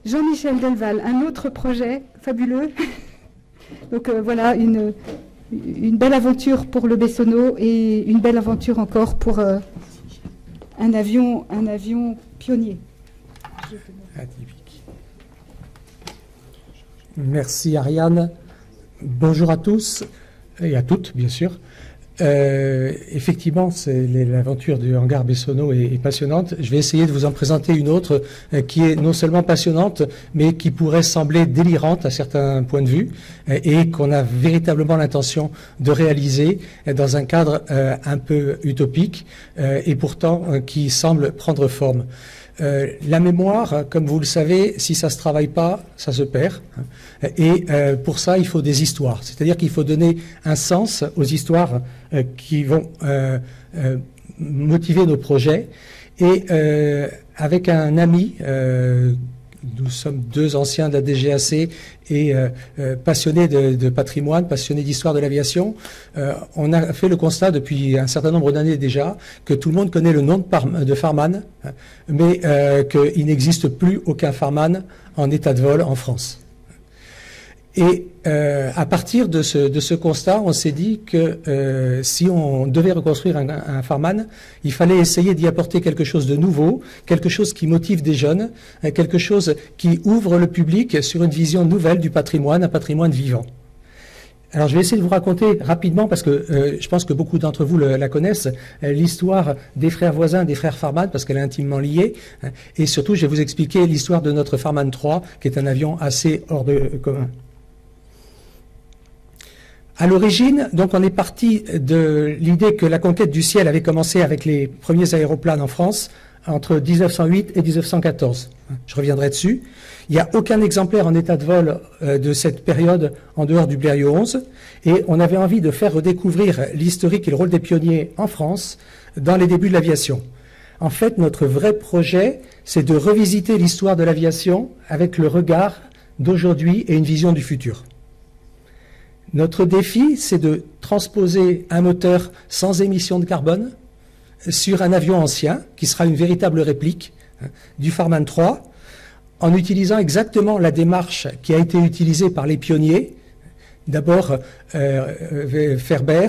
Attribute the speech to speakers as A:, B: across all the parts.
A: Jean-Michel Delval, un autre projet fabuleux. Donc voilà, une belle aventure pour le Bessonneau et une belle aventure encore pour un avion pionnier.
B: Atypique. Merci Ariane. Bonjour à tous et à toutes, bien sûr. Effectivement, l'aventure du hangar Bessonneau est passionnante. Je vais essayer de vous en présenter une autre qui est non seulement passionnante, mais qui pourrait sembler délirante à certains points de vue et qu'on a véritablement l'intention de réaliser dans un cadre un peu utopique et pourtant qui semble prendre forme. La mémoire, comme vous le savez, si ça se travaille pas, ça se perd. Et pour ça, il faut des histoires. C'est-à-dire qu'il faut donner un sens aux histoires qui vont motiver nos projets. Et avec un ami, nous sommes deux anciens de la DGAC et passionnés de patrimoine, passionnés d'histoire de l'aviation. On a fait le constat depuis un certain nombre d'années déjà que tout le monde connaît le nom de Farman, mais qu'il n'existe plus aucun Farman en état de vol en France. Et à partir de ce constat, on s'est dit que si on devait reconstruire un Farman, il fallait essayer d'y apporter quelque chose de nouveau, quelque chose qui motive des jeunes, quelque chose qui ouvre le public sur une vision nouvelle du patrimoine, un patrimoine vivant. Alors je vais essayer de vous raconter rapidement, parce que je pense que beaucoup d'entre vous la connaissent, l'histoire des frères voisins, des frères Farman, parce qu'elle est intimement liée, et surtout je vais vous expliquer l'histoire de notre Farman 3, qui est un avion assez hors de commun. À l'origine, donc, on est parti de l'idée que la conquête du ciel avait commencé avec les premiers aéroplanes en France entre 1908 et 1914. Je reviendrai dessus. Il n'y a aucun exemplaire en état de vol de cette période en dehors du Blériot 11, et on avait envie de faire redécouvrir l'historique et le rôle des pionniers en France dans les débuts de l'aviation. En fait, notre vrai projet, c'est de revisiter l'histoire de l'aviation avec le regard d'aujourd'hui et une vision du futur. Notre défi, c'est de transposer un moteur sans émission de carbone sur un avion ancien, qui sera une véritable réplique du Farman 3, en utilisant exactement la démarche qui a été utilisée par les pionniers, d'abord Ferber,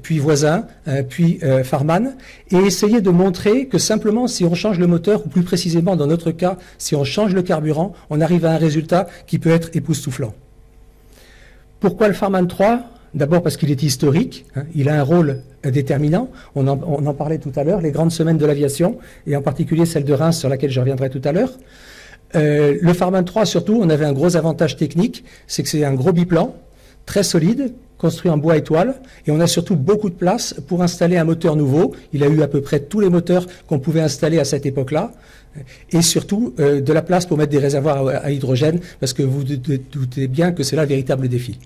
B: puis Voisin, puis Farman, et essayer de montrer que simplement si on change le moteur, ou plus précisément dans notre cas, si on change le carburant, on arrive à un résultat qui peut être époustouflant. Pourquoi le Farman 3 ? D'abord parce qu'il est historique, il a un rôle déterminant, on en parlait tout à l'heure, les grandes semaines de l'aviation, et en particulier celle de Reims sur laquelle je reviendrai tout à l'heure. Le Farman 3 surtout, on avait un gros avantage technique, c'est que c'est un gros biplan, très solide, construit en bois et toile, et on a surtout beaucoup de place pour installer un moteur nouveau. Il a eu à peu près tous les moteurs qu'on pouvait installer à cette époque-là, et surtout de la place pour mettre des réservoirs à hydrogène, parce que vous doutez bien que c'est là le véritable défi.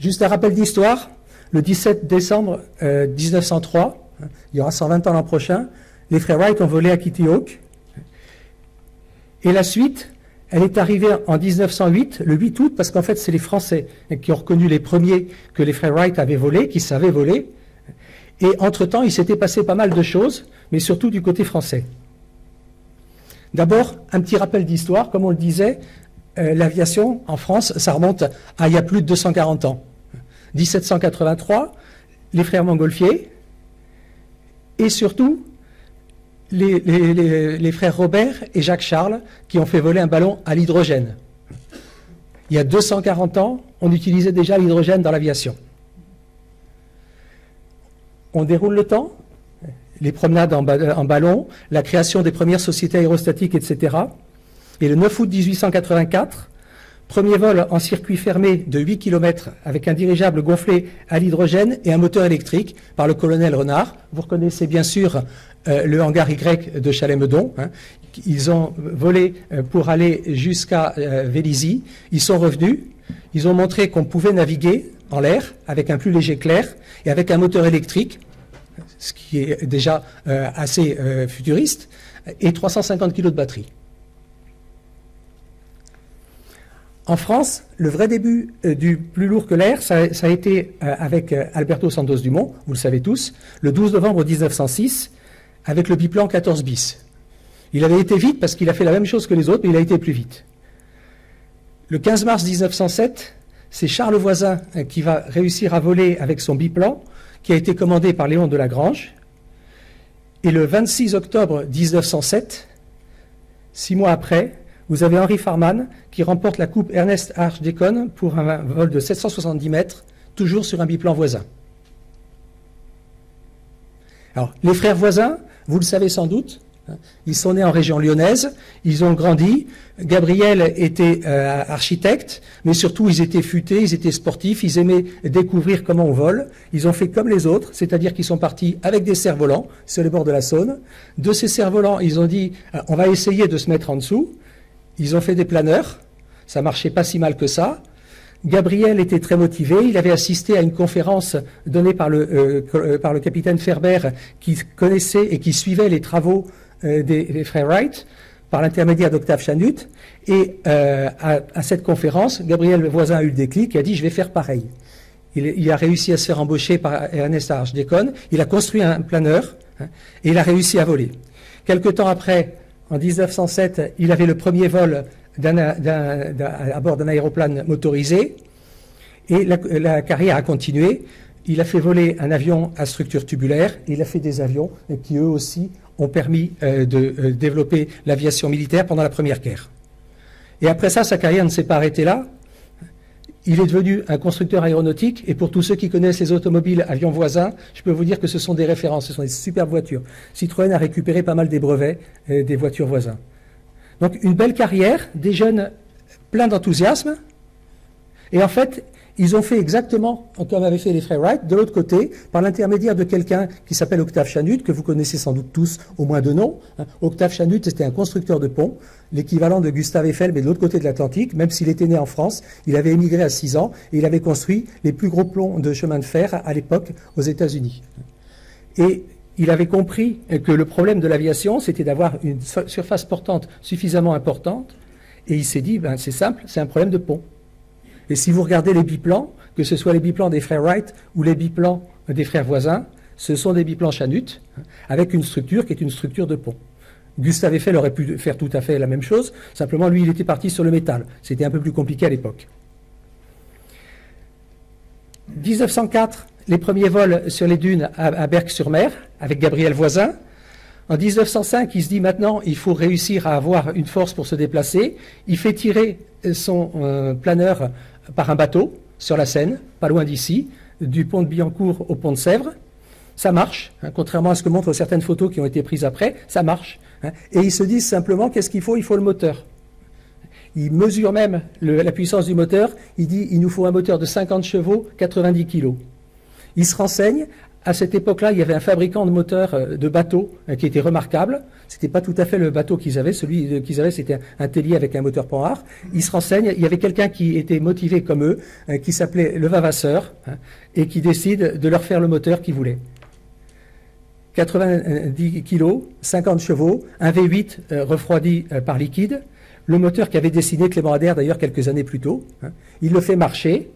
B: Juste un rappel d'histoire, le 17 décembre 1903, il y aura 120 ans l'an prochain, les frères Wright ont volé à Kitty Hawk, et la suite, elle est arrivée en 1908, le 8 août, parce qu'en fait c'est les Français qui ont reconnu les premiers que les frères Wright avaient volé, qui savaient voler. Et entre-temps, il s'était passé pas mal de choses, mais surtout du côté français. D'abord, un petit rappel d'histoire. Comme on le disait, l'aviation en France, ça remonte à il y a plus de 240 ans. 1783, les frères Montgolfier, et surtout les frères Robert et Jacques Charles, qui ont fait voler un ballon à l'hydrogène. Il y a 240 ans, on utilisait déjà l'hydrogène dans l'aviation. On déroule le temps, les promenades en ballon, la création des premières sociétés aérostatiques, etc. Et le 9 août 1884, premier vol en circuit fermé de 8 km avec un dirigeable gonflé à l'hydrogène et un moteur électrique par le colonel Renard. Vous reconnaissez bien sûr le hangar Y de Chalais-Meudon. Ils ont volé pour aller jusqu'à Vélizy. Ils sont revenus. Ils ont montré qu'on pouvait naviguer en l'air avec un plus léger clair et avec un moteur électrique, ce qui est déjà assez futuriste, et 350 kg de batterie. En France, le vrai début du plus lourd que l'air, ça a été avec Alberto Santos Dumont, vous le savez tous, le 12 novembre 1906, avec le biplan 14 bis. Il avait été vite parce qu'il a fait la même chose que les autres, mais il a été plus vite. Le 15 mars 1907, c'est Charles Voisin qui va réussir à voler avec son biplan, qui a été commandé par Léon de Lagrange. Et le 26 octobre 1907, 6 mois après, vous avez Henry Farman qui remporte la coupe Ernest Archdecon pour un vol de 770 mètres, toujours sur un biplan Voisin. Alors, les frères Voisin, vous le savez sans doute, ils sont nés en région lyonnaise, ils ont grandi. Gabriel était architecte, mais surtout ils étaient futés, ils étaient sportifs, ils aimaient découvrir comment on vole. Ils ont fait comme les autres, c'est-à-dire qu'ils sont partis avec des cerfs-volants sur les bords de la Saône. De ces cerfs-volants, ils ont dit on va essayer de se mettre en dessous. Ils ont fait des planeurs, ça marchait pas si mal que ça. Gabriel était très motivé, il avait assisté à une conférence donnée par le capitaine Ferber qui connaissait et qui suivait les travaux des frères Wright par l'intermédiaire d'Octave Chanute. Et à cette conférence, Gabriel Voisin a eu le déclic et a dit « je vais faire pareil ». Il a réussi à se faire embaucher par Ernest Archdecon, il a construit un planeur et il a réussi à voler. Quelque temps après, en 1907, il avait le premier vol à bord d'un aéroplane motorisé et la carrière a continué. Il a fait voler un avion à structure tubulaire et il a fait des avions qui eux aussi ont permis de développer l'aviation militaire pendant la Première Guerre. Et après ça, sa carrière ne s'est pas arrêtée là. Il est devenu un constructeur aéronautique et pour tous ceux qui connaissent les automobiles avions Voisin, je peux vous dire que ce sont des références, ce sont des superbes voitures. Citroën a récupéré pas mal des brevets des voitures Voisin. Donc une belle carrière, des jeunes pleins d'enthousiasme et en fait, ils ont fait exactement comme avaient fait les frères Wright, de l'autre côté, par l'intermédiaire de quelqu'un qui s'appelle Octave Chanute, que vous connaissez sans doute tous, au moins de nom. Octave Chanute, c'était un constructeur de ponts, l'équivalent de Gustave Eiffel, mais de l'autre côté de l'Atlantique. Même s'il était né en France, il avait émigré à 6 ans et il avait construit les plus gros ponts de chemin de fer à l'époque aux États-Unis. Et il avait compris que le problème de l'aviation, c'était d'avoir une surface portante suffisamment importante. Et il s'est dit, c'est simple, c'est un problème de pont. Et si vous regardez les biplans, que ce soit les biplans des frères Wright ou les biplans des frères Voisin, ce sont des biplans Chanute, avec une structure qui est une structure de pont. Gustave Eiffel aurait pu faire tout à fait la même chose, simplement lui il était parti sur le métal. C'était un peu plus compliqué à l'époque. 1904, les premiers vols sur les dunes à Berck-sur-Mer, avec Gabriel Voisin. En 1905, il se dit maintenant, il faut réussir à avoir une force pour se déplacer. Il fait tirer son planeur par un bateau sur la Seine, pas loin d'ici, du pont de Billancourt au pont de Sèvres. Ça marche, contrairement à ce que montrent certaines photos qui ont été prises après, ça marche. Et ils se disent simplement, qu'est-ce qu'il faut? Il faut le moteur. Il mesure même la puissance du moteur. Il dit, il nous faut un moteur de 50 chevaux, 90 kg. Il se renseigne. À cette époque-là, il y avait un fabricant de moteurs de bateaux qui était remarquable. C'était pas tout à fait le bateau qu'ils avaient. Celui qu'ils avaient, c'était un Tellier avec un moteur Panhard. Ils se renseignent. Il y avait quelqu'un qui était motivé comme eux, qui s'appelait Levavasseur, et qui décide de leur faire le moteur qu'ils voulaient. 90 kg, 50 chevaux, un V8 refroidi par liquide. Le moteur qu'avait dessiné Clément Ader d'ailleurs quelques années plus tôt. Il le fait marcher.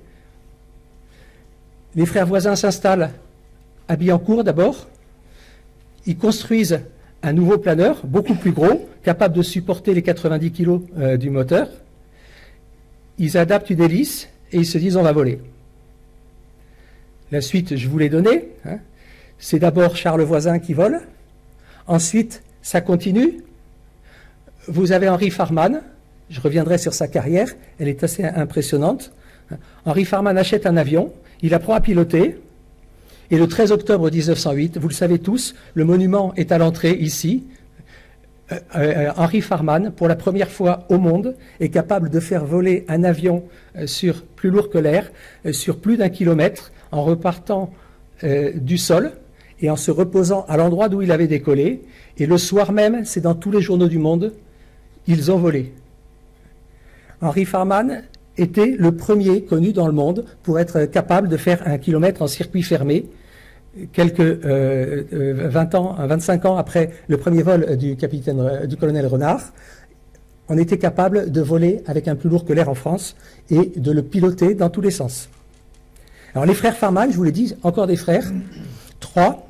B: Les frères Voisin s'installent à Billancourt d'abord. Ils construisent un nouveau planeur, beaucoup plus gros, capable de supporter les 90 kg du moteur. Ils adaptent une hélice et ils se disent on va voler. La suite, je vous l'ai donnée. C'est d'abord Charles Voisin qui vole. Ensuite, ça continue. Vous avez Henry Farman. Je reviendrai sur sa carrière. Elle est assez impressionnante. Henry Farman achète un avion. Il apprend à piloter. Et le 13 octobre 1908, vous le savez tous, le monument est à l'entrée ici. Henry Farman, pour la première fois au monde, est capable de faire voler un avion sur plus lourd que l'air, sur plus d'1 kilomètre, en repartant du sol et en se reposant à l'endroit d'où il avait décollé. Et le soir même, c'est dans tous les journaux du monde, ils ont volé. Henry Farman était le premier connu dans le monde pour être capable de faire 1 kilomètre en circuit fermé, quelques 25 ans après le premier vol du colonel Renard. On était capable de voler avec un plus lourd que l'air en France et de le piloter dans tous les sens. Alors les frères Farman, je vous l'ai dit, encore des frères, 3.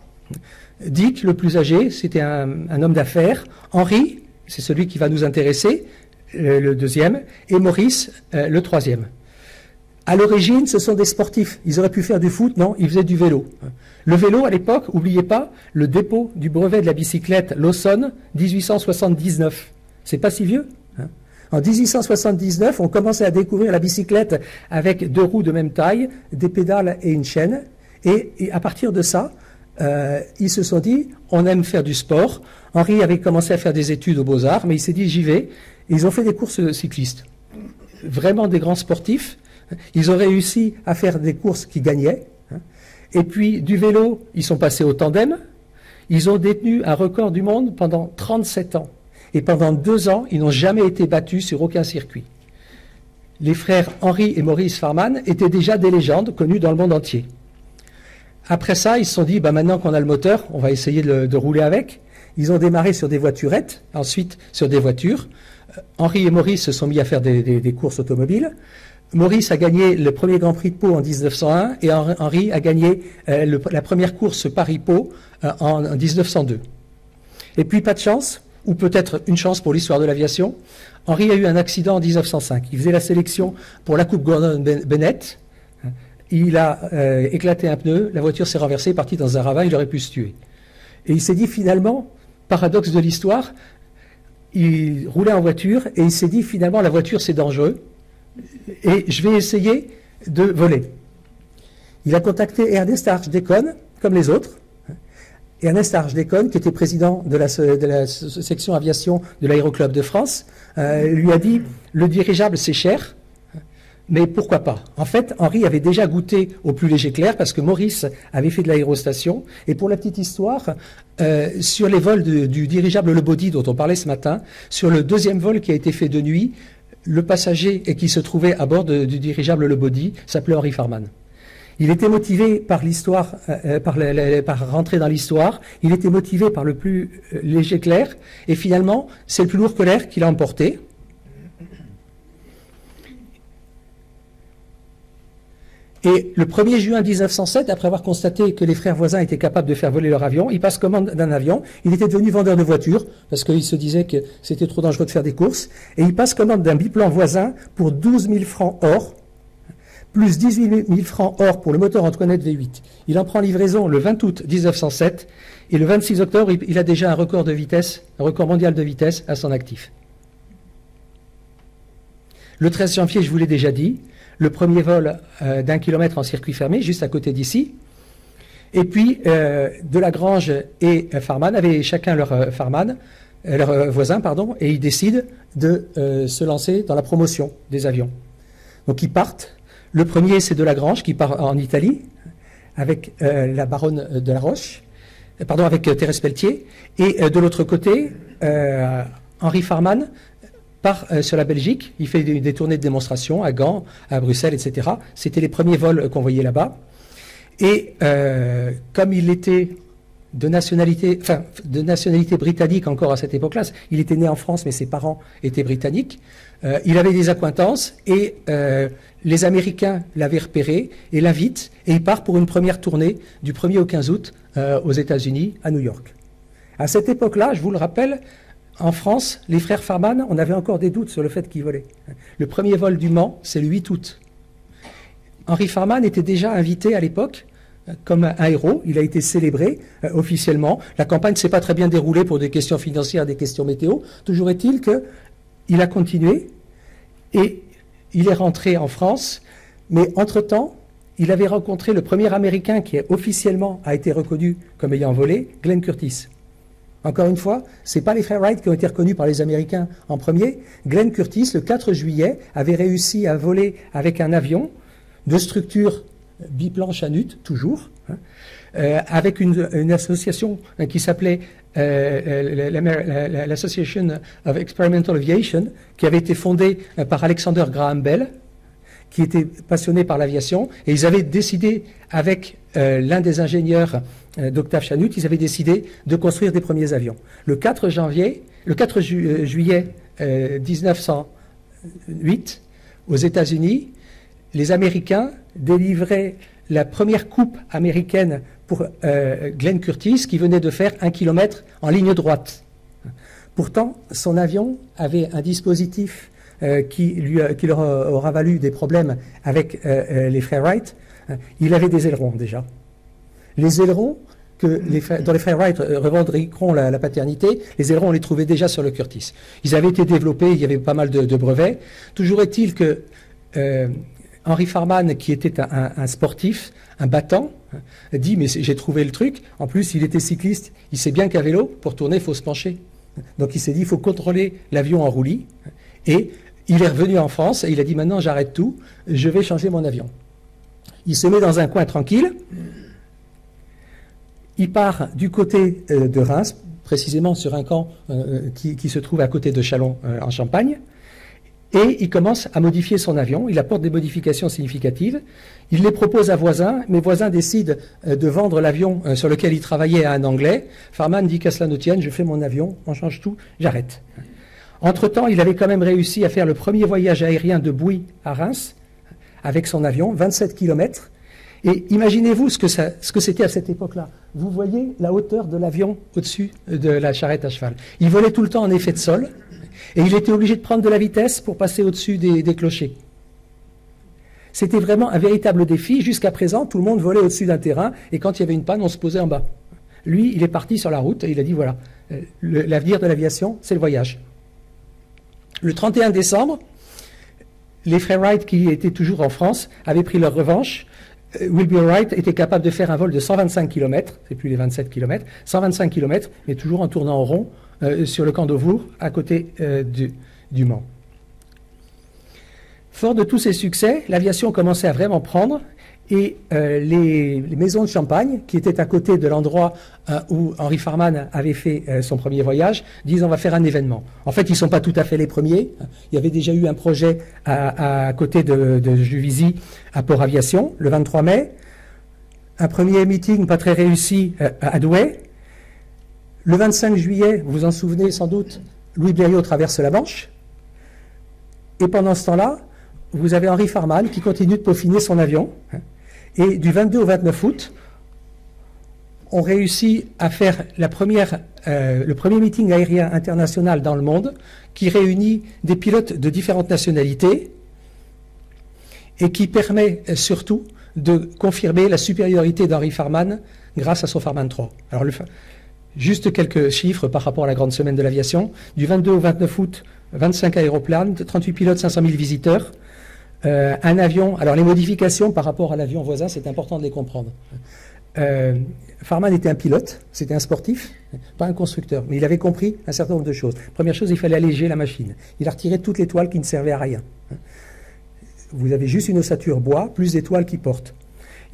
B: Dick, le plus âgé, c'était un homme d'affaires. Henry, c'est celui qui va nous intéresser, le deuxième, et Maurice, le troisième. À l'origine, ce sont des sportifs. Ils auraient pu faire du foot, non, ils faisaient du vélo. Le vélo, à l'époque, n'oubliez pas, le dépôt du brevet de la bicyclette Lawson, 1879. C'est pas si vieux, hein. En 1879, on commençait à découvrir la bicyclette avec 2 roues de même taille, des pédales et une chaîne. Et à partir de ça, ils se sont dit, on aime faire du sport. Henri avait commencé à faire des études aux Beaux-Arts, mais il s'est dit, j'y vais. Et ils ont fait des courses cyclistes. Vraiment des grands sportifs. Ils ont réussi à faire des courses qui gagnaient. Et puis, du vélo, ils sont passés au tandem. Ils ont détenu un record du monde pendant 37 ans. Et pendant 2 ans, ils n'ont jamais été battus sur aucun circuit. Les frères Henri et Maurice Farman étaient déjà des légendes connues dans le monde entier. Après ça, ils se sont dit, maintenant qu'on a le moteur, on va essayer de rouler avec. Ils ont démarré sur des voiturettes, ensuite sur des voitures. Henri et Maurice se sont mis à faire des courses automobiles. Maurice a gagné le premier Grand Prix de Pau en 1901 et Henri a gagné la première course Paris-Pau en 1902. Et puis, pas de chance, ou peut-être une chance pour l'histoire de l'aviation, Henri a eu un accident en 1905. Il faisait la sélection pour la Coupe Gordon-Bennett. Il a éclaté un pneu, la voiture s'est renversée, partie dans un ravin, il aurait pu se tuer. Et il s'est dit finalement, paradoxe de l'histoire, il roulait en voiture et il s'est dit finalement la voiture c'est dangereux et je vais essayer de voler. Il a contacté Ernest Archdecon, comme les autres. Ernest Archdecon, qui était président de la section aviation de l'Aéroclub de France, lui a dit le dirigeable c'est cher. Mais pourquoi pas? En fait, Henri avait déjà goûté au plus léger clair parce que Maurice avait fait de l'aérostation. Et pour la petite histoire, sur les vols du dirigeable Le Body dont on parlait ce matin, sur le deuxième vol qui a été fait de nuit, le passager qui se trouvait à bord du dirigeable Le Body s'appelait Henri Farman. Il était motivé par l'histoire, par rentrer dans l'histoire. Il était motivé par le plus léger clair. Et finalement, c'est le plus lourd que l'air qu'il a emporté. Et le 1er juin 1907, après avoir constaté que les frères voisins étaient capables de faire voler leur avion, il passe commande d'un avion. Il était devenu vendeur de voitures, parce qu'il se disait que c'était trop dangereux de faire des courses. Et il passe commande d'un biplan voisin pour 12 000 francs or, plus 18 000 francs or pour le moteur Antoinette V8. Il en prend livraison le 20 août 1907, et le 26 octobre, il a déjà un record de vitesse, un record mondial de vitesse à son actif. Le 13 janvier, je vous l'ai déjà dit, le premier vol d'1 kilomètre en circuit fermé, juste à côté d'ici. Et puis, Delagrange et Farman avaient chacun leur voisin, et ils décident de se lancer dans la promotion des avions. Donc, ils partent. Le premier, c'est Delagrange, qui part en Italie, avec la baronne de la Roche, avec Thérèse Pelletier. Et de l'autre côté, Henri Farman part sur la Belgique, il fait des tournées de démonstration à Gand, à Bruxelles, etc. C'était les premiers vols qu'on voyait là-bas. Et comme il était de nationalité britannique encore à cette époque-là, il était né en France, mais ses parents étaient britanniques, il avait des accointances et les Américains l'avaient repéré et l'invitent, et il part pour une première tournée du 1er au 15 août aux États-Unis, à New York. À cette époque-là, je vous le rappelle, en France, les frères Farman, on avait encore des doutes sur le fait qu'ils volaient. Le premier vol du Mans, c'est le 8 août. Henri Farman était déjà invité à l'époque comme un héros. Il a été célébré officiellement. La campagne ne s'est pas très bien déroulée pour des questions financières, des questions météo. Toujours est-il qu'il a continué et il est rentré en France. Mais entre-temps, il avait rencontré le premier Américain qui officiellement a été reconnu comme ayant volé, Glenn Curtis. Encore une fois, ce n'est pas les frères Wright qui ont été reconnus par les Américains en premier. Glenn Curtis, le 4 juillet, avait réussi à voler avec un avion de structure biplan Chanut, toujours, avec une association qui s'appelait l'Association of Experimental Aviation, qui avait été fondée par Alexander Graham Bell, qui était passionné par l'aviation, et ils avaient décidé, avec l'un des ingénieurs d'Octave Chanut, ils avaient décidé de construire des premiers avions. Le 4 juillet 1908, aux États-Unis, les Américains délivraient la première coupe américaine pour Glenn Curtis, qui venait de faire 1 kilomètre en ligne droite. Pourtant, son avion avait un dispositif qui leur aura valu des problèmes avec les frères Wright. Il avait des ailerons déjà. Les ailerons, dont les frères Wright revendiqueront la paternité, les ailerons, on les trouvait déjà sur le Curtiss. Ils avaient été développés, il y avait pas mal de brevets. Toujours est-il que Henry Farman, qui était un sportif, un battant, dit « mais j'ai trouvé le truc ». En plus, il était cycliste, il sait bien qu'à vélo, pour tourner, il faut se pencher. Donc il s'est dit « il faut contrôler l'avion en roulis ». Et il est revenu en France et il a dit « maintenant, j'arrête tout, je vais changer mon avion ». Il se met dans un coin tranquille. Il part du côté de Reims, précisément sur un camp qui se trouve à côté de Châlons en Champagne, et il commence à modifier son avion. Il apporte des modifications significatives. Il les propose à Voisin, mais Voisin décide de vendre l'avion sur lequel il travaillait à un Anglais. Farman dit qu'à cela ne tienne, je fais mon avion, on change tout, j'arrête. Entre-temps, il avait quand même réussi à faire le premier voyage aérien de Bouy à Reims, avec son avion, 27 km. Et imaginez-vous ce que c'était à cette époque-là. Vous voyez la hauteur de l'avion au-dessus de la charrette à cheval. Il volait tout le temps en effet de sol, et il était obligé de prendre de la vitesse pour passer au-dessus des clochers. C'était vraiment un véritable défi. Jusqu'à présent, tout le monde volait au-dessus d'un terrain, et quand il y avait une panne, on se posait en bas. Lui, il est parti sur la route, et il a dit, voilà, l'avenir de l'aviation, c'est le voyage. Le 31 décembre, les frères Wright, qui étaient toujours en France, avaient pris leur revanche. Wilbur Wright était capable de faire un vol de 125 km, c'est plus les 27 km, 125 km, mais toujours en tournant en rond sur le camp d'Auvour, à côté du Mans. Fort de tous ces succès, l'aviation commençait à vraiment prendre, et les maisons de champagne, qui étaient à côté de l'endroit où Henry Farman avait fait son premier voyage, disent on va faire un événement. En fait, ils ne sont pas tout à fait les premiers. Il y avait déjà eu un projet à côté de Juvisy, à Port Aviation, le 23 mai. Un premier meeting pas très réussi à Douai. Le 25 juillet, vous vous en souvenez sans doute, Louis Blériot traverse la Manche. Et pendant ce temps-là, vous avez Henry Farman qui continue de peaufiner son avion. Et du 22 au 29 août, on réussit à faire le premier meeting aérien international dans le monde qui réunit des pilotes de différentes nationalités et qui permet surtout de confirmer la supériorité d'Henry Farman grâce à son Farman 3. Alors, juste quelques chiffres par rapport à la grande semaine de l'aviation. Du 22 au 29 août, 25 aéroplanes, 38 pilotes, 500 000 visiteurs. Un avion, alors les modifications par rapport à l'avion voisin, c'est important de les comprendre. Farman était un pilote, c'était un sportif, pas un constructeur, mais il avait compris un certain nombre de choses. Première chose, il fallait alléger la machine. Il a retiré toutes les toiles qui ne servaient à rien. Vous avez juste une ossature bois, plus des toiles qui portent.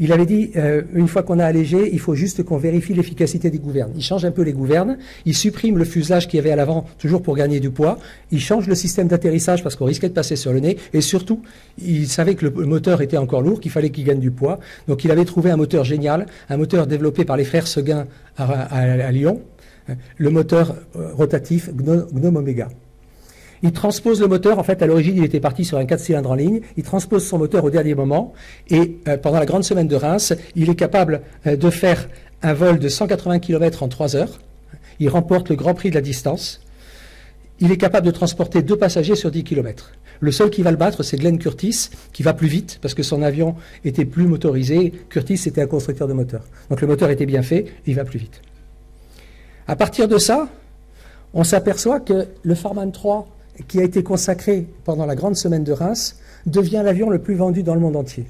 B: Il avait dit, une fois qu'on a allégé, il faut juste qu'on vérifie l'efficacité des gouvernes. Il change un peu les gouvernes, il supprime le fuselage qu'il y avait à l'avant, toujours pour gagner du poids, il change le système d'atterrissage parce qu'on risquait de passer sur le nez, et surtout, il savait que le moteur était encore lourd, qu'il fallait qu'il gagne du poids, donc il avait trouvé un moteur génial, un moteur développé par les frères Seguin à Lyon, le moteur rotatif Gnome Omega. Il transpose le moteur, en fait à l'origine il était parti sur un 4 cylindres en ligne, il transpose son moteur au dernier moment et pendant la grande semaine de Reims, il est capable de faire un vol de 180 km en 3 heures, il remporte le grand prix de la distance, il est capable de transporter 2 passagers sur 10 km. Le seul qui va le battre, c'est Glenn Curtiss, qui va plus vite parce que son avion était plus motorisé, Curtiss était un constructeur de moteur. Donc le moteur était bien fait, il va plus vite. À partir de ça, on s'aperçoit que le Farman 3 qui a été consacré pendant la grande semaine de Reims, devient l'avion le plus vendu dans le monde entier.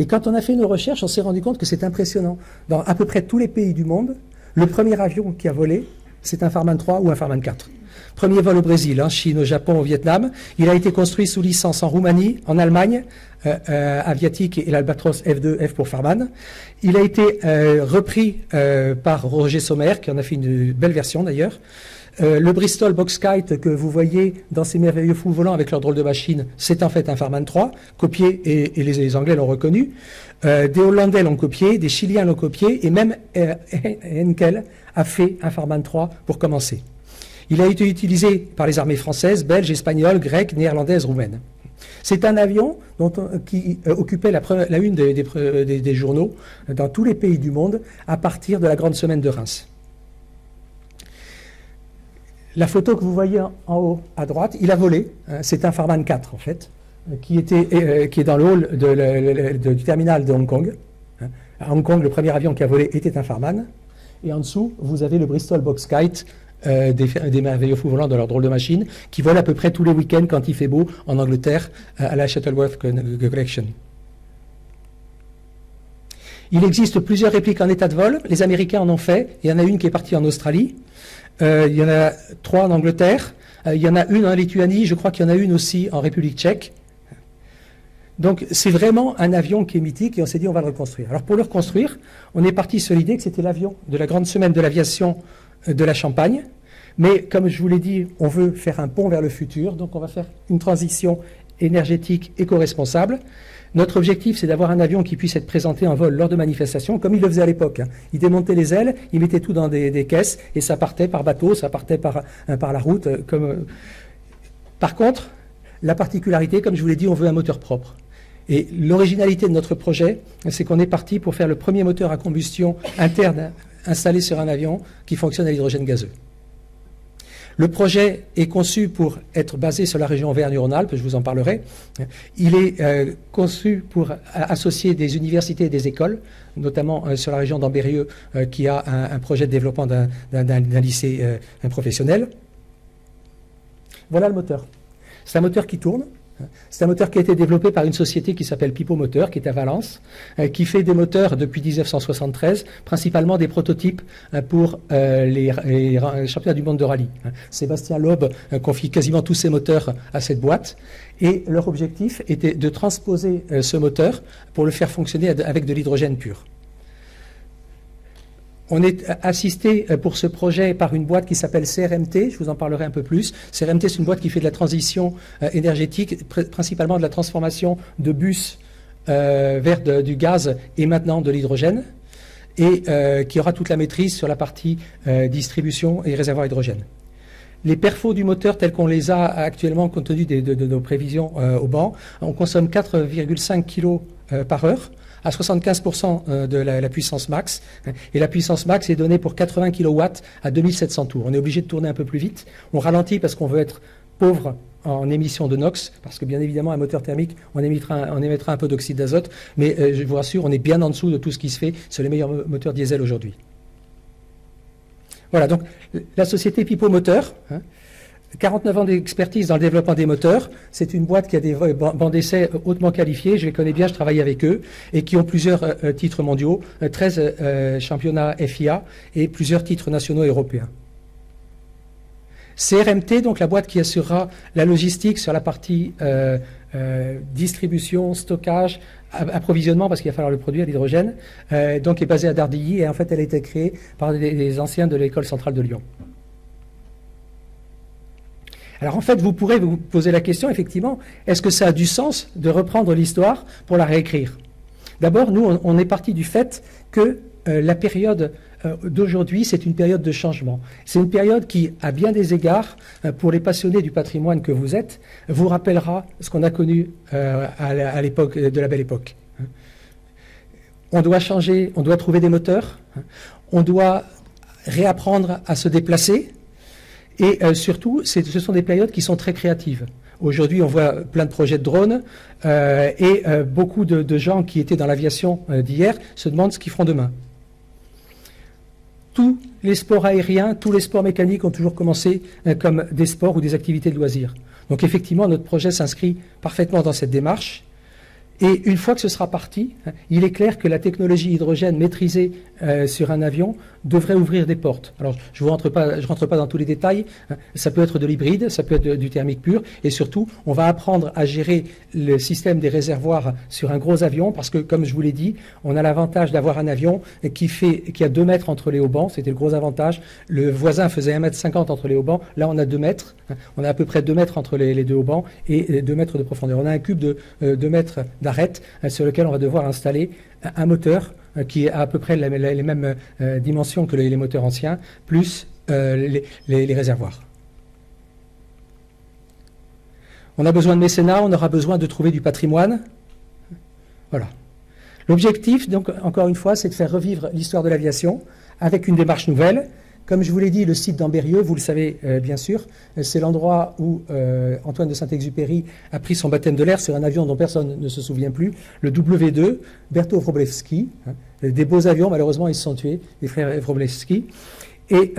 B: Et quand on a fait nos recherches, on s'est rendu compte que c'est impressionnant. Dans à peu près tous les pays du monde, le premier avion qui a volé, c'est un Farman 3 ou un Farman 4. Premier vol au Brésil, en Chine, au Japon, au Vietnam. Il a été construit sous licence en Roumanie, en Allemagne, Aviatik et l'Albatros F2, F pour Farman. Il a été repris par Roger Sommer, qui en a fait une belle version d'ailleurs. Le Bristol Boxkite que vous voyez dans ces merveilleux fous volants avec leur drôle de machine, c'est en fait un Farman 3, copié, et les Anglais l'ont reconnu. Des Hollandais l'ont copié, des Chiliens l'ont copié, et même Henkel a fait un Farman 3 pour commencer. Il a été utilisé par les armées françaises, belges, espagnoles, grecques, néerlandaises, roumaines. C'est un avion qui occupait la une des journaux dans tous les pays du monde à partir de la grande semaine de Reims. La photo que vous voyez en haut à droite, il a volé. C'est un Farman 4 en fait, qui est dans le hall du terminal de Hong Kong. À Hong Kong, le premier avion qui a volé était un Farman. Et en dessous, vous avez le Bristol Boxkite, des merveilleux fous volants de leur drôle de machine, qui volent à peu près tous les week-ends quand il fait beau en Angleterre, à la Shuttleworth Collection. Il existe plusieurs répliques en état de vol. Les Américains en ont fait. Il y en a une qui est partie en Australie. Il y en a 3 en Angleterre. Il y en a une en Lituanie. Je crois qu'il y en a une aussi en République tchèque. Donc c'est vraiment un avion qui est mythique et on s'est dit on va le reconstruire. Alors pour le reconstruire, on est parti sur l'idée que c'était l'avion de la grande semaine de l'aviation de la Champagne. Mais comme je vous l'ai dit, on veut faire un pont vers le futur. Donc on va faire une transition énergétique éco-responsable. Notre objectif, c'est d'avoir un avion qui puisse être présenté en vol lors de manifestations, comme il le faisait à l'époque. Il démontait les ailes, il mettait tout dans des caisses, et ça partait par bateau, ça partait par la route. Par contre, la particularité, comme je vous l'ai dit, on veut un moteur propre. Et l'originalité de notre projet, c'est qu'on est parti pour faire le premier moteur à combustion interne installé sur un avion qui fonctionne à l'hydrogène gazeux. Le projet est conçu pour être basé sur la région Auvergne-Rhône-Alpes, je vous en parlerai. Il est conçu pour associer des universités et des écoles, notamment sur la région d'Ambérieu, qui a un projet de développement d'un lycée professionnel. Voilà le moteur. C'est un moteur qui tourne. C'est un moteur qui a été développé par une société qui s'appelle Pipo Moteur, qui est à Valence, qui fait des moteurs depuis 1973, principalement des prototypes pour les championnats du monde de rallye. Sébastien Loeb confie quasiment tous ses moteurs à cette boîte, et leur objectif était de transposer ce moteur pour le faire fonctionner avec de l'hydrogène pur. On est assisté pour ce projet par une boîte qui s'appelle CRMT, je vous en parlerai un peu plus. CRMT, c'est une boîte qui fait de la transition énergétique, principalement de la transformation de bus vers du gaz et maintenant de l'hydrogène, et qui aura toute la maîtrise sur la partie distribution et réservoir hydrogène. Les perfos du moteur tels qu'on les a actuellement compte tenu de nos prévisions au banc, on consomme 4,5 kg par heure, à 75% de la puissance max. Et la puissance max est donnée pour 80 kW à 2700 tours. On est obligé de tourner un peu plus vite. On ralentit parce qu'on veut être pauvre en émissions de NOx, parce que bien évidemment, un moteur thermique, on émettra un peu d'oxyde d'azote, mais je vous rassure, on est bien en dessous de tout ce qui se fait sur les meilleurs moteurs diesel aujourd'hui. Voilà, donc la société Pipo Moteur, 49 ans d'expertise dans le développement des moteurs. C'est une boîte qui a des bancs d'essai hautement qualifiés, je les connais bien, je travaille avec eux, et qui ont plusieurs titres mondiaux, 13 championnats FIA et plusieurs titres nationaux et européens. CRMT, donc la boîte qui assurera la logistique sur la partie distribution, stockage, approvisionnement, parce qu'il va falloir le produire, l'hydrogène, donc est basée à Dardilly, et en fait elle a été créée par des anciens de l'école centrale de Lyon. Alors en fait, vous pourrez vous poser la question, effectivement, est-ce que ça a du sens de reprendre l'histoire pour la réécrire? D'abord, nous, on est parti du fait que la période d'aujourd'hui, c'est une période de changement. C'est une période qui, à bien des égards, pour les passionnés du patrimoine que vous êtes, vous rappellera ce qu'on a connu à l'époque de la belle époque. On doit changer, on doit trouver des moteurs, on doit réapprendre à se déplacer, et surtout, ce sont des périodes qui sont très créatives. Aujourd'hui, on voit plein de projets de drones et beaucoup de gens qui étaient dans l'aviation d'hier se demandent ce qu'ils feront demain. Tous les sports aériens, tous les sports mécaniques ont toujours commencé comme des sports ou des activités de loisirs. Donc effectivement, notre projet s'inscrit parfaitement dans cette démarche. Et une fois que ce sera parti, il est clair que la technologie hydrogène maîtrisée sur un avion devrait ouvrir des portes. Alors, je rentre pas dans tous les détails. Ça peut être de l'hybride, ça peut être du thermique pur, et surtout, on va apprendre à gérer le système des réservoirs sur un gros avion, parce que, comme je vous l'ai dit, on a l'avantage d'avoir un avion qui a 2 mètres entre les haubans. C'était le gros avantage. Le voisin faisait 1,50 m entre les haubans. Là, on a 2 mètres. On a à peu près 2 mètres entre les 2 haubans et 2 mètres de profondeur. On a un cube de 2 mètres d'arête sur lequel on va devoir installer un moteur qui a à peu près les mêmes dimensions que les moteurs anciens, plus les réservoirs. On a besoin de mécénat, on aura besoin de trouver du patrimoine. Voilà. L'objectif, donc, encore une fois, c'est de faire revivre l'histoire de l'aviation avec une démarche nouvelle Comme je vous l'ai dit, le site d'Ambérieux, vous le savez bien sûr, c'est l'endroit où Antoine de Saint-Exupéry a pris son baptême de l'air sur un avion dont personne ne se souvient plus, le W2, Berthold Wroblewski. Des beaux avions, malheureusement, ils se sont tués, les frères Wroblewski. Et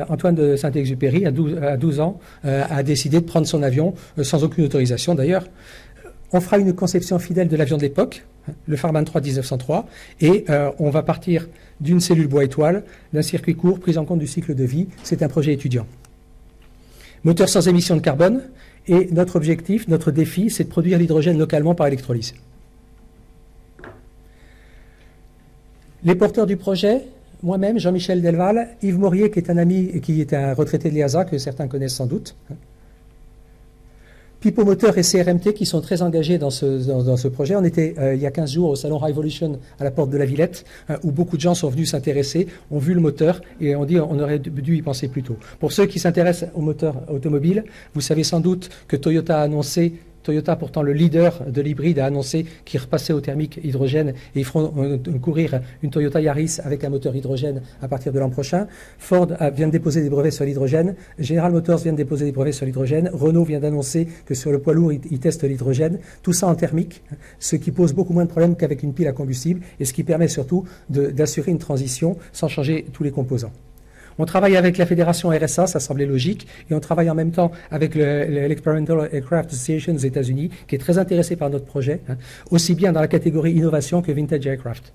B: Antoine de Saint-Exupéry, à 12 ans, a décidé de prendre son avion, sans aucune autorisation d'ailleurs. On fera une conception fidèle de l'avion de l'époque, le Farman 3 1903, et on va partir d'une cellule bois-étoile, d'un circuit court, prise en compte du cycle de vie. C'est un projet étudiant. Moteur sans émission de carbone, et notre objectif, notre défi, c'est de produire l'hydrogène localement par électrolyse. Les porteurs du projet, moi-même, Jean-Michel Delval, Yves Maurier, qui est un ami et qui est un retraité de l'IASA, que certains connaissent sans doute, Pipo Moteur et CRMT qui sont très engagés dans ce projet. On était il y a 15 jours au salon Revolution à la porte de la Villette, où beaucoup de gens sont venus s'intéresser, ont vu le moteur et ont dit on aurait dû y penser plus tôt. Pour ceux qui s'intéressent au moteur automobile, vous savez sans doute que Toyota a annoncé, Toyota, pourtant le leader de l'hybride, a annoncé qu'il repassait au thermique hydrogène et ils feront courir une Toyota Yaris avec un moteur hydrogène à partir de l'an prochain. Ford vient de déposer des brevets sur l'hydrogène. General Motors vient de déposer des brevets sur l'hydrogène. Renault vient d'annoncer que sur le poids lourd, il teste l'hydrogène. Tout ça en thermique, ce qui pose beaucoup moins de problèmes qu'avec une pile à combustible et ce qui permet surtout d'assurer une transition sans changer tous les composants. On travaille avec la fédération RSA, ça semblait logique, et on travaille en même temps avec l'Experimental Aircraft Association aux États-Unis, qui est très intéressé par notre projet, aussi bien dans la catégorie innovation que vintage aircraft.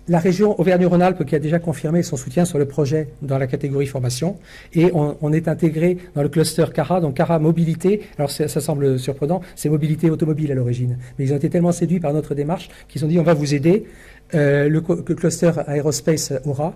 B: La région Auvergne-Rhône-Alpes qui a déjà confirmé son soutien sur le projet dans la catégorie formation, et on est intégré dans le cluster CARA, donc CARA Mobilité. Alors ça semble surprenant, c'est mobilité automobile à l'origine, mais ils ont été tellement séduits par notre démarche qu'ils ont dit on va vous aider. Le cluster Aerospace aura.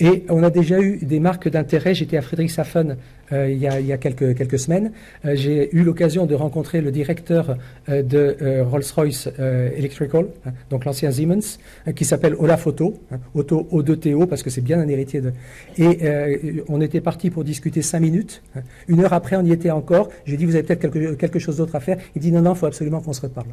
B: Et on a déjà eu des marques d'intérêt. J'étais à Friedrichshafen il y a quelques semaines. J'ai eu l'occasion de rencontrer le directeur de Rolls-Royce Electrical, donc l'ancien Siemens, qui s'appelle Olaf Otto, Otto O2TO, parce que c'est bien un héritier de... Et on était parti pour discuter 5 minutes. 1 heure après, on y était encore. J'ai dit, vous avez peut-être quelque chose d'autre à faire. Il dit, non, il faut absolument qu'on se reparle.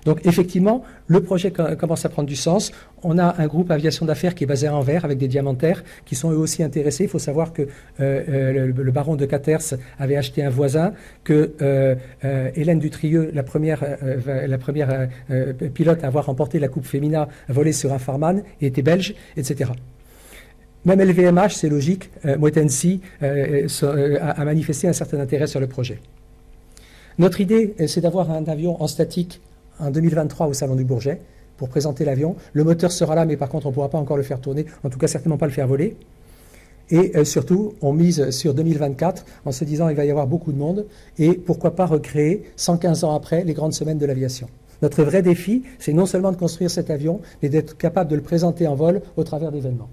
B: Donc effectivement, le projet commence à prendre du sens. On a un groupe aviation d'affaires qui est basé à Anvers avec des diamantaires qui sont eux aussi intéressés. Il faut savoir que le baron de Caters avait acheté un voisin, que Hélène Dutrieux, la première pilote à avoir remporté la Coupe Femina, a volé sur un Farman et était belge, etc. Même LVMH, c'est logique, Moitensi a manifesté un certain intérêt sur le projet. Notre idée, c'est d'avoir un avion en statique en 2023 au Salon du Bourget pour présenter l'avion. Le moteur sera là, mais par contre, on ne pourra pas encore le faire tourner, en tout cas certainement pas le faire voler. Et surtout, on mise sur 2024 en se disant qu'il va y avoir beaucoup de monde et pourquoi pas recréer, 115 ans après, les grandes semaines de l'aviation. Notre vrai défi, c'est non seulement de construire cet avion, mais d'être capable de le présenter en vol au travers d'événements.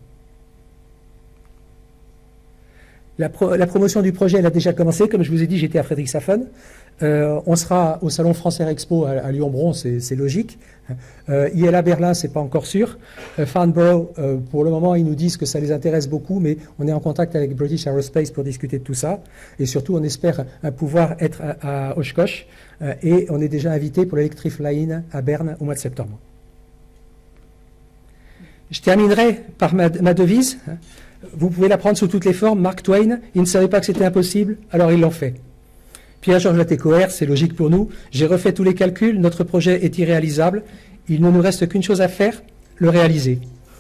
B: La promotion du projet, elle a déjà commencé. Comme je vous ai dit, j'étais à Friedrichshafen. On sera au Salon France Air Expo à Lyon-Bron, c'est logique. ILA Berlin, c'est pas encore sûr. Farnborough, pour le moment, ils nous disent que ça les intéresse beaucoup, mais on est en contact avec British Aerospace pour discuter de tout ça. Et surtout, on espère pouvoir être à Oshkosh. Et on est déjà invité pour l'Electriflying à Berne au mois de septembre. Je terminerai par ma devise. Vous pouvez la prendre sous toutes les formes. Mark Twain, ils ne savaient pas que c'était impossible, alors ils l'ont fait. Pierre-Georges Latécoère, c'est logique pour nous. J'ai refait tous les calculs, notre projet est irréalisable. Il ne nous reste qu'une chose à faire, le réaliser.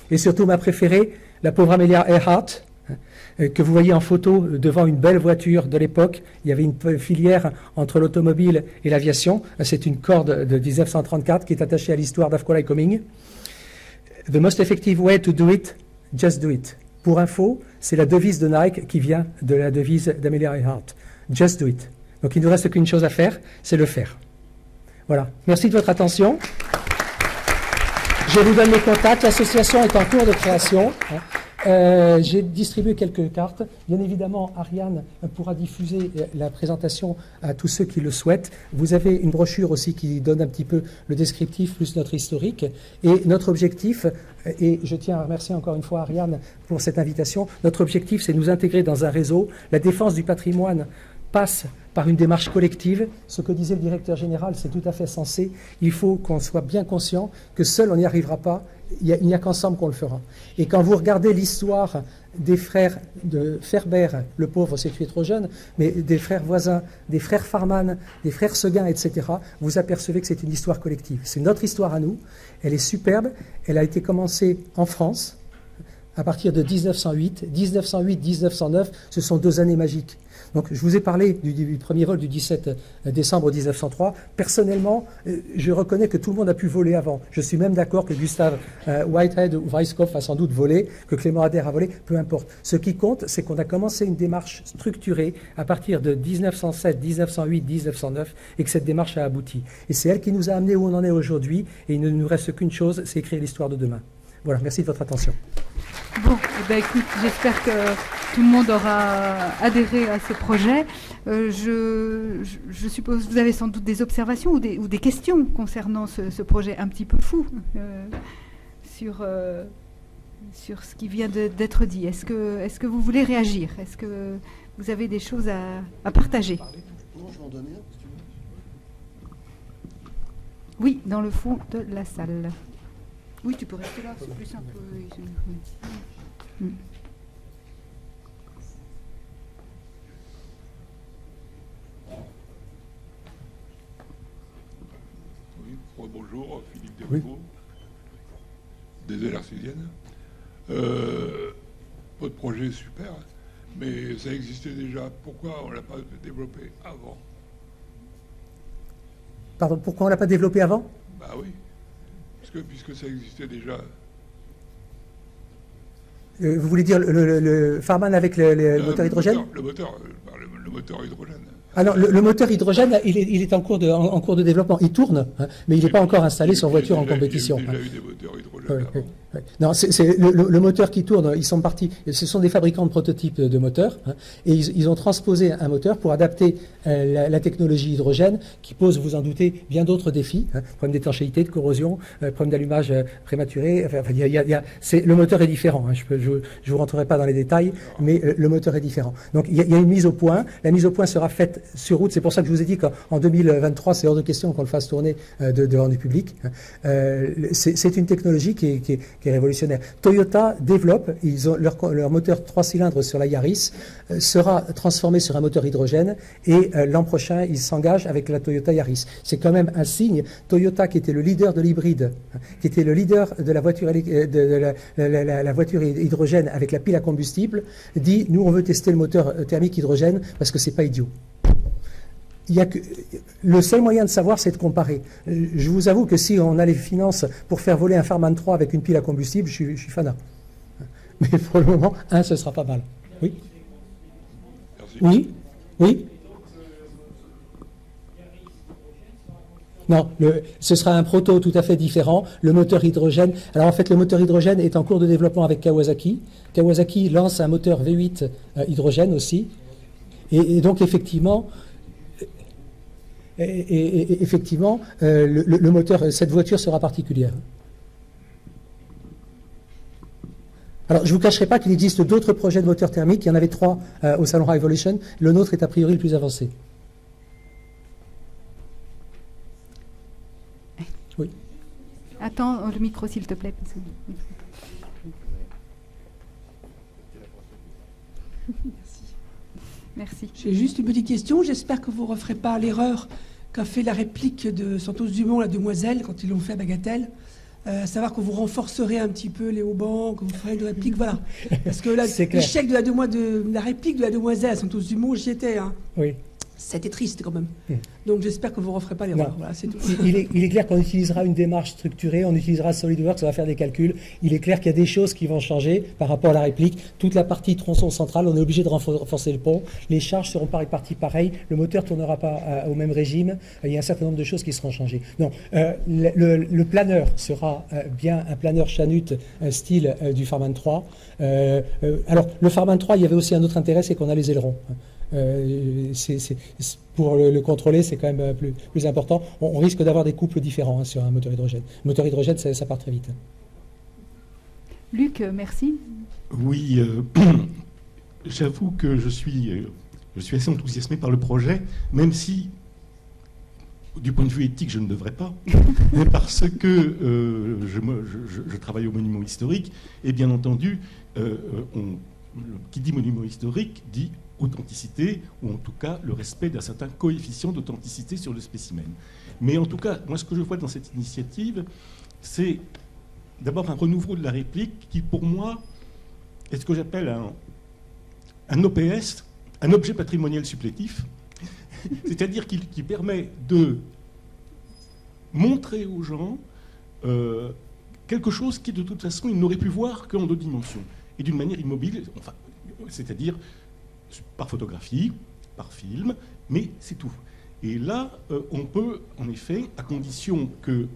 B: Et surtout, ma préférée, la pauvre Amelia Earhart, que vous voyez en photo devant une belle voiture de l'époque. Il y avait une filière entre l'automobile et l'aviation. C'est une corde de 1934 qui est attachée à l'histoire d'Afcola Coming. The most effective way to do it, just do it. Pour info, c'est la devise de Nike qui vient de la devise d'Amelia Earhart. Just do it. Donc il ne nous reste qu'une chose à faire, c'est le faire. Voilà. Merci de votre attention. Je vous donne les contacts. L'association est en cours de création. J'ai distribué quelques cartes. Bien évidemment, Ariane pourra diffuser la présentation à tous ceux qui le souhaitent. Vous avez une brochure aussi qui donne un petit peu le descriptif plus notre historique. Et notre objectif, et je tiens à remercier encore une fois Ariane pour cette invitation, notre objectif c'est de nous intégrer dans un réseau. La défense du patrimoine passe par une démarche collective. Ce que disait le directeur général, c'est tout à fait sensé. Il faut qu'on soit bien conscient que seul on n'y arrivera pas. il n'y a qu'ensemble qu'on le fera. Et quand vous regardez l'histoire des frères de Ferber, le pauvre s'est tué trop jeune, mais des frères voisins, des frères Farman, des frères Seguin, etc., vous apercevez que c'est une histoire collective. C'est notre histoire à nous, elle est superbe, elle a été commencée en France à partir de 1908. 1908-1909, ce sont 2 années magiques. Donc, je vous ai parlé du premier vol du 17 décembre 1903. Personnellement, je reconnais que tout le monde a pu voler avant. Je suis même d'accord que Gustave Whitehead ou Weisskopf a sans doute volé, que Clément Ader a volé, peu importe. Ce qui compte, c'est qu'on a commencé une démarche structurée à partir de 1907, 1908, 1909 et que cette démarche a abouti. Et c'est elle qui nous a amenés où on en est aujourd'hui. Et il ne nous reste qu'une chose, c'est écrire l'histoire de demain. Voilà, merci de votre attention.
A: Bon, eh ben, écoute, j'espère que tout le monde aura adhéré à ce projet. Je suppose que vous avez sans doute des observations ou des questions concernant ce projet un petit peu fou sur ce qui vient d'être dit. Est-ce que vous voulez réagir? Est-ce que vous avez des choses à partager? Oui, dans le fond de la salle. Oui, tu peux rester là, c'est plus simple. Oui.
C: Bonjour, Philippe Desrivaux, des LRCiennes. Votre projet est super, mais ça existait déjà. Pourquoi on ne l'a pas développé avant?
B: Pardon, pourquoi on ne l'a pas développé avant?
C: Bah oui, puisque ça existait déjà.
B: Vous voulez dire le Farman avec le moteur hydrogène?
C: Le moteur hydrogène.
B: Ah non, le moteur hydrogène, il est en cours de développement. Il tourne, hein, mais il n'est pas encore installé sur voiture en compétition.
C: Il y a déjà eu des moteurs hydrogène.
B: Ouais. Non, c'est le moteur qui tourne. Ils sont partis. Ce sont des fabricants de prototypes de moteurs, hein, et ils ont transposé un moteur pour adapter la technologie hydrogène, qui pose, vous en doutez, bien d'autres défis. Hein, problème d'étanchéité, de corrosion, problème d'allumage prématuré. Enfin, le moteur est différent. Hein, je vous rentrerai pas dans les détails, mais le moteur est différent. Donc il y a une mise au point. La mise au point sera faite sur route. C'est pour ça que je vous ai dit qu'en 2023, c'est hors de question qu'on le fasse tourner devant du public. C'est une technologie qui est révolutionnaire. Toyota développe, ils ont leur moteur 3 cylindres sur la Yaris sera transformé sur un moteur hydrogène et l'an prochain, ils s'engagent avec la Toyota Yaris. C'est quand même un signe. Toyota, qui était le leader de l'hybride, qui était le leader de la voiture, la voiture hydrogène avec la pile à combustible, dit, nous, on veut tester le moteur thermique hydrogène parce que c'est pas idiot. Le seul moyen de savoir, c'est de comparer. Je vous avoue que si on a les finances pour faire voler un Farman 3 avec une pile à combustible, je suis fanat. Mais pour le moment, ce sera pas mal. Oui. Merci. Oui. Non, ce sera un proto tout à fait différent. Le moteur hydrogène. Alors en fait, le moteur hydrogène est en cours de développement avec Kawasaki. Kawasaki lance un moteur V8 hydrogène aussi. Et donc effectivement. Effectivement, le moteur, cette voiture sera particulière. Alors, je ne vous cacherai pas qu'il existe d'autres projets de moteurs thermiques. Il y en avait 3 au salon Revolution. Le nôtre est a priori le plus avancé. Oui.
A: Attends le micro, s'il te plaît. Merci.
D: J'ai juste une petite question. J'espère que vous ne referez pas l'erreur qu'a fait la réplique de Santos Dumont, la demoiselle, quand ils l'ont fait à Bagatelle. À savoir que vous renforcerez un petit peu les haubans, que vous ferez une réplique. Voilà. Parce que l'échec de la réplique de la demoiselle à Santos Dumont, j'y étais. Hein.
B: Oui.
D: C'était triste quand même. Donc j'espère que vous ne referez pas l'erreur. Voilà, c'est tout.
B: Il est clair qu'on utilisera une démarche structurée, on utilisera SolidWorks, on va faire des calculs. Il est clair qu'il y a des choses qui vont changer par rapport à la réplique. Toute la partie tronçon central, on est obligé de renforcer le pont. Les charges seront pas réparties pareil. Le moteur ne tournera pas au même régime. Il y a un certain nombre de choses qui seront changées. Non, le planeur sera bien un planeur Chanut style du Farman 3. Alors, le Farman 3, il y avait aussi un autre intérêt, c'est qu'on a les ailerons. Pour le contrôler, c'est quand même plus important. On risque d'avoir des couples différents sur un moteur hydrogène. Le moteur hydrogène, ça part très vite.
A: Luc, merci.
E: Oui, j'avoue que je suis assez enthousiasmé par le projet, même si du point de vue éthique, je ne devrais pas, parce que je travaille au monument historique, et bien entendu, qui dit monument historique dit authenticité, ou en tout cas le respect d'un certain coefficient d'authenticité sur le spécimen. Mais en tout cas, moi ce que je vois dans cette initiative, c'est d'abord un renouveau de la réplique qui, pour moi, est ce que j'appelle un OPS, un objet patrimonial supplétif, c'est-à-dire qui permet de montrer aux gens quelque chose qui, de toute façon, ils n'auraient pu voir qu'en 2 dimensions, et d'une manière immobile, enfin, c'est-à-dire par photographie, par film, mais c'est tout. Et là, on peut, en effet, à condition que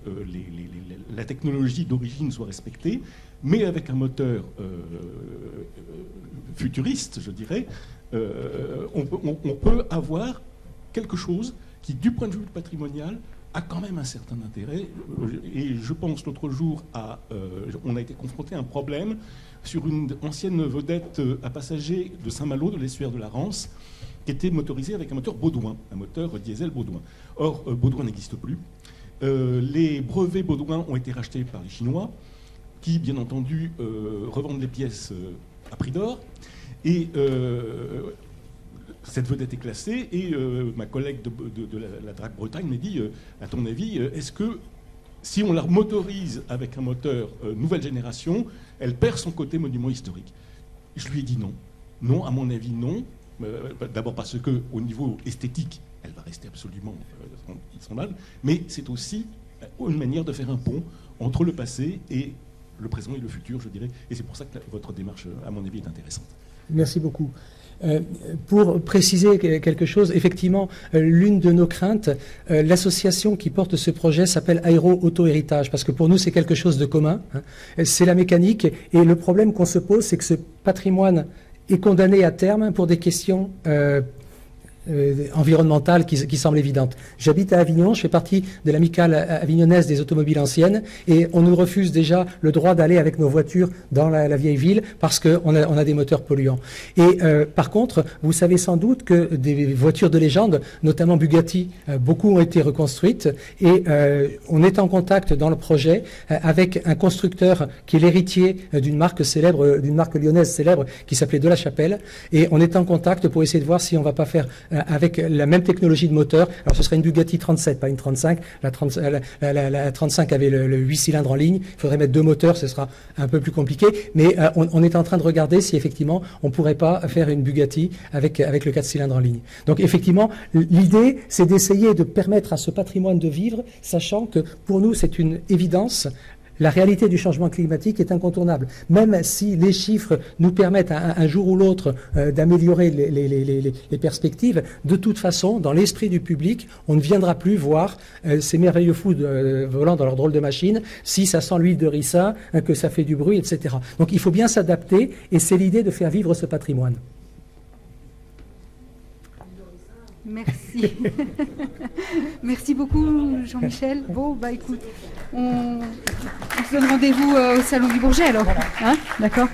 E: la technologie d'origine soit respectée, mais avec un moteur futuriste, je dirais, on peut avoir quelque chose qui, du point de vue patrimonial, a quand même un certain intérêt. Et je pense, l'autre jour, on a été confronté à un problème sur une ancienne vedette à passagers de Saint-Malo, de l'estuaire de la Rance, qui était motorisée avec un moteur Baudouin, un moteur diesel Baudouin. Or, Baudouin n'existe plus. Les brevets Baudouin ont été rachetés par les Chinois, qui, bien entendu, revendent les pièces à prix d'or. Et cette vedette est classée, et ma collègue de la Drac Bretagne m'a dit, à ton avis, est-ce que si on la motorise avec un moteur nouvelle génération, elle perd son côté monument historique? Je lui ai dit non. Non, à mon avis, non. D'abord parce qu'au niveau esthétique, elle va rester absolument insondable, mais c'est aussi une manière de faire un pont entre le passé et le présent et le futur, je dirais. Et c'est pour ça que votre démarche, à mon avis, est intéressante.
B: Merci beaucoup. Pour préciser quelque chose, effectivement, l'une de nos craintes, l'association qui porte ce projet s'appelle Aéro Auto Héritage, parce que pour nous c'est quelque chose de commun, hein. C'est la mécanique, et le problème qu'on se pose, c'est que ce patrimoine est condamné à terme pour des questions environnementales qui semblent évidentes. J'habite à Avignon, je fais partie de l'amicale avignonnaise des automobiles anciennes, et on nous refuse déjà le droit d'aller avec nos voitures dans la vieille ville parce qu'on a des moteurs polluants. Et par contre, vous savez sans doute que des voitures de légende, notamment Bugatti, beaucoup ont été reconstruites, et on est en contact dans le projet avec un constructeur qui est l'héritier d'une marque célèbre, d'une marque lyonnaise célèbre qui s'appelait De La Chapelle, et on est en contact pour essayer de voir si on va pas faire avec la même technologie de moteur. Alors ce serait une Bugatti 37, pas une 35. La 35 avait le 8 cylindres en ligne. Il faudrait mettre 2 moteurs, ce sera un peu plus compliqué. Mais on est en train de regarder si effectivement on pourrait pas faire une Bugatti avec le 4 cylindres en ligne. Donc effectivement, l'idée, c'est d'essayer de permettre à ce patrimoine de vivre, sachant que pour nous c'est une évidence. La réalité du changement climatique est incontournable. Même si les chiffres nous permettent un jour ou l'autre d'améliorer les perspectives, de toute façon, dans l'esprit du public, on ne viendra plus voir ces merveilleux fous volant dans leur drôle de machine, si ça sent l'huile de ricin, que ça fait du bruit, etc. Donc il faut bien s'adapter, et c'est l'idée de faire vivre ce patrimoine.
A: Merci. Merci beaucoup, Jean-Michel. Bon, bah écoute, on se donne rendez-vous au Salon du Bourget alors. Hein, d'accord.